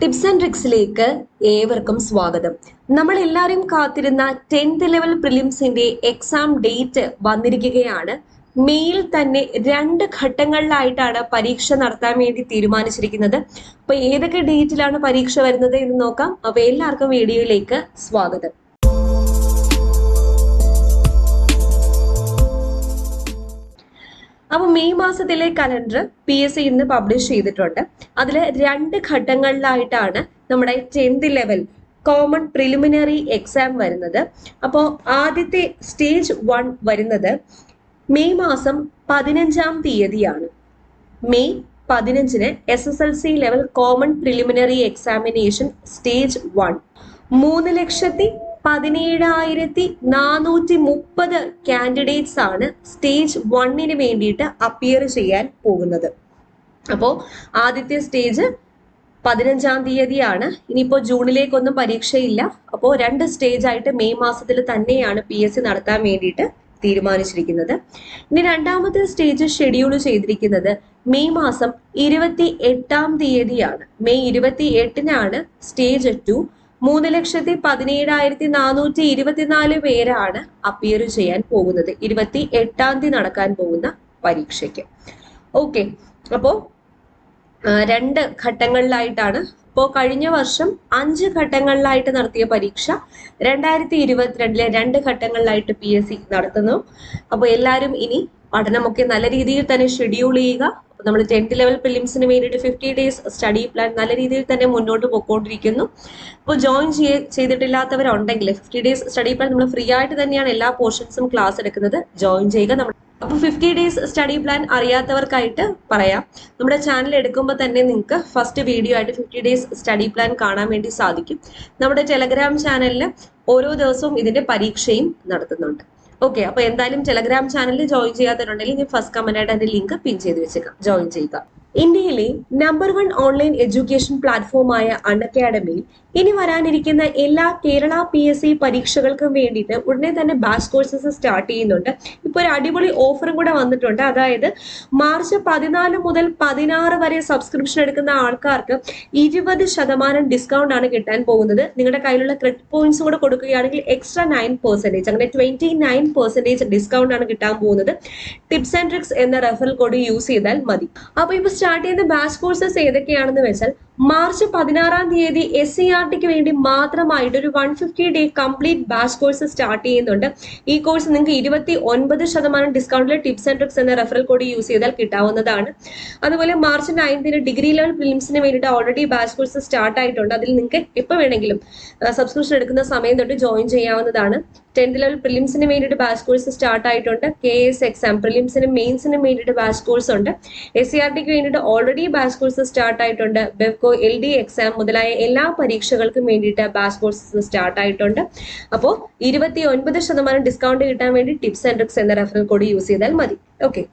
Tips and ട്രിക്സിലേക്ക് ഏവർക്കും സ്വാഗതം. നമ്മൾ എല്ലാവരും കാത്തിരുന്ന 10th ലെവൽ പ്രിലിംസിന്റെ എക്സാം ഡേറ്റ് വന്നിരിക്കുകയാണ്. മെയിൽ തന്നെ 2 ഘട്ടങ്ങളിലായിട്ടാണ് പരീക്ഷ നടത്താൻ വേണ്ടി തീരുമാനിച്ചിരിക്കുന്നത്. അപ്പൊ ഏതൊക്കെ ഡേറ്റിലാണ് പരീക്ഷ വരുന്നത് എന്ന് നോക്കാം. അപ്പൊ എല്ലാവർക്കും വീഡിയോയിലേക്ക് സ്വാഗതം. അപ്പോൾ മെയ് മാസത്തിലെ കലണ്ടർ PSC ഇന്ന് പബ്ലിഷ് ചെയ്തിട്ടുണ്ട്. അതിൽ 2 ഘട്ടങ്ങളിലായിട്ടാണ് നമ്മുടെ 10th level common preliminary exam വരുന്നത്. അപ്പോൾ ആദ്യത്തെ സ്റ്റേജ് 1 വരുന്നത് മെയ് മാസം 15-ാം തീയതിയാണ്. മെയ് 15-ന് SSLC level common preliminary examination stage 1 3,17,430 candidates ആണ് സ്റ്റേജ് 1-ന് വേണ്ടിയിട്ട് അപ്പിയർ ചെയ്യാൻ പോകുന്നത്. അപ്പോൾ ആദ്യത്തെ സ്റ്റേജ് 15-ാം തീയതിയാണ്. ഇനിയിപ്പോൾ ജൂണിലേക്കൊന്നും പരീക്ഷയില്ല. അപ്പോൾ 2 സ്റ്റേജ് ആയിട്ട് മെയ് മാസത്തിൽ തന്നെയാണ് PSC നടത്താൻ വേണ്ടിയിട്ട് തീരുമാനിച്ചിരിക്കുന്നത്. ഇനി രണ്ടാമത്തെ സ്റ്റേജ് ഷെഡ്യൂൾ ചെയ്തിരിക്കുന്നത് മെയ് മാസം 28-ാം തീയതിയാണ്. May 28-നാണ് stage 2. 3,17,424 പേരാണ് അപ്പിയർ ചെയ്യാൻ പോകുന്നത് 28-ാം തീയതി നടക്കാൻ പോകുന്ന പരീക്ഷയ്ക്ക്. ഓക്കെ, അപ്പോൾ 2 ഘട്ടങ്ങളിലായിട്ടാണ്. അപ്പോൾ കഴിഞ്ഞ വർഷം 5 ഘട്ടങ്ങളിലായിട്ട് നടത്തിയ പരീക്ഷ 2022-ലെ 2 ഘട്ടങ്ങളിലായിട്ട് PSC നടത്തുന്നു. അപ്പോൾ എല്ലാവരും ഇനി പഠനമൊക്കെ നല്ല രീതിയിൽ തന്നെ ഷെഡ്യൂൾ ചെയ്യുക. നമ്മൾ 10th ലെവൽ പ്രിലിംസിന് വേണ്ടിയിട്ട് 50 days സ്റ്റഡി പ്ലാൻ നല്ല രീതിയിൽ തന്നെ മുന്നോട്ട് പോയിക്കൊണ്ടിരിക്കുന്നു. അപ്പോൾ ജോയിൻ ചെയ്തിട്ടില്ലാത്തവരുണ്ടെങ്കിൽ 50 days സ്റ്റഡി പ്ലാൻ നമ്മൾ ഫ്രീ ആയിട്ട് തന്നെയാണ് എല്ലാ പോർഷൻസും ക്ലാസ് എടുക്കുന്നത്. ജോയിൻ ചെയ്യുക. അപ്പോൾ 50 days സ്റ്റഡി പ്ലാൻ അറിയാത്തവർക്കായിട്ട് പറയാം, നമ്മുടെ ചാനൽ എടുക്കുമ്പോൾ തന്നെ നിങ്ങൾക്ക് ഫസ്റ്റ് വീഡിയോ ആയിട്ട് 50 days സ്റ്റഡി പ്ലാൻ കാണാൻ വേണ്ടി സാധിക്കും. നമ്മുടെ ടെലഗ്രാം ചാനലിൽ ഓരോ ദിവസവും ഇതിന്റെ പരീക്ഷയും നടത്തുന്നുണ്ട്. ഓക്കെ, അപ്പൊ എന്തായാലും ടെലഗ്രാം ചാനലിൽ ജോയിൻ ചെയ്യാത്തവരുണ്ടെങ്കിൽ ഞാൻ ഫസ്റ്റ് കമന്റ് ആയിട്ട് അതിന്റെ ലിങ്ക് പിൻ ചെയ്ത് വെച്ചേക്കാം, ജോയിൻ ചെയ്യുക. ഇന്ത്യയിലെ നമ്പർ 1 ഓൺലൈൻ എഡ്യൂക്കേഷൻ പ്ലാറ്റ്ഫോമായ അൺഅക്കാഡമിയിൽ ഇനി വരാനിരിക്കുന്ന എല്ലാ കേരള PSC പരീക്ഷകൾക്കും വേണ്ടിയിട്ട് ഉടനെ തന്നെ ബാച്ച് കോഴ്സസ് സ്റ്റാർട്ട് ചെയ്യുന്നുണ്ട്. ഇപ്പോൾ ഒരു അടിപൊളി ഓഫറും കൂടെ വന്നിട്ടുണ്ട്. അതായത് മാർച്ച് 14 മുതൽ 16 വരെ സബ്സ്ക്രിപ്ഷൻ എടുക്കുന്ന ആൾക്കാർക്ക് 20% ഡിസ്കൗണ്ട് ആണ് കിട്ടാൻ പോകുന്നത്. നിങ്ങളുടെ കയ്യിലുള്ള ക്രെഡിറ്റ് പോയിന്റ്സ് കൂടെ കൊടുക്കുകയാണെങ്കിൽ എക്സ്ട്രാ 9%, അങ്ങനെ 29% ഡിസ്കൗണ്ട് ആണ് കിട്ടാൻ പോകുന്നത്. ടിപ്സ് ആൻഡ് ട്രിക്സ് എന്ന റെഫറൽ കോഡ് യൂസ് ചെയ്താൽ മതി. അപ്പോൾ ഇപ്പോൾ സ്റ്റാർട്ട് ചെയ്യുന്ന ബാച്ച് കോഴ്സസ് ഏതൊക്കെയാണെന്ന് വെച്ചാൽ മാർച്ച് 16-ാം തീയതി SCRTക്ക് വേണ്ടി മാത്രമായിട്ട് ഒരു 150 day complete batch course start ചെയ്യുന്നുണ്ട്. ഈ കോഴ്സ് നിങ്ങൾക്ക് 29% ഡിസ്കൗണ്ടിൽ ടിപ്സ് ആൻഡ് ട്രിക്സ് എന്ന റെഫറൽ കോഡ് യൂസ് ചെയ്താൽ കിട്ടാവുന്നതാണ്. അതുപോലെ മാർച്ച് 9-ന് ഡിഗ്രി ലെവൽ പ്രിലിംസിന് വേണ്ടിയിട്ട് ഓൾറെഡി ബാച്ച് കോഴ്സ് സ്റ്റാർട്ട് ആയിട്ടുണ്ട്. അതിൽ നിങ്ങൾക്ക് എപ്പോൾ വേണമെങ്കിലും സബ്സ്ക്രിപ്ഷൻ എടുക്കുന്ന സമയം തൊട്ട് ജോയിൻ ചെയ്യാവുന്നതാണ്. 10th ലെവൽ പ്രിലിംസിന് വേണ്ടിയിട്ട് ബാച്ച് കോഴ്സ് സ്റ്റാർട്ട് ആയിട്ടുണ്ട്. KS എക്സാം പ്രിലിംസിനും മെയിൻസിനും വേണ്ടിയിട്ട് ബാച്ച് കോഴ്സ് ഉണ്ട്. SCRTക്ക് വേണ്ടിയിട്ട് ഓൾറെഡി ബാച്ച് കോഴ്സ് സ്റ്റാർട്ട് ആയിട്ടുണ്ട്. LD എക്സാം മുതലായ എല്ലാ പരീക്ഷകൾക്കും വേണ്ടിയിട്ട് ബാച്ച് കോഴ്സസ് സ്റ്റാർട്ട് ആയിട്ടുണ്ട്. അപ്പോൾ 29% ഡിസ്കൗണ്ട് കിട്ടാൻ വേണ്ടി ടിപ്സ് ആൻഡ് ട്രിക്സ് എന്ന റെഫറൽ കോഡ് യൂസ് ചെയ്താൽ മതി. ഓക്കെ.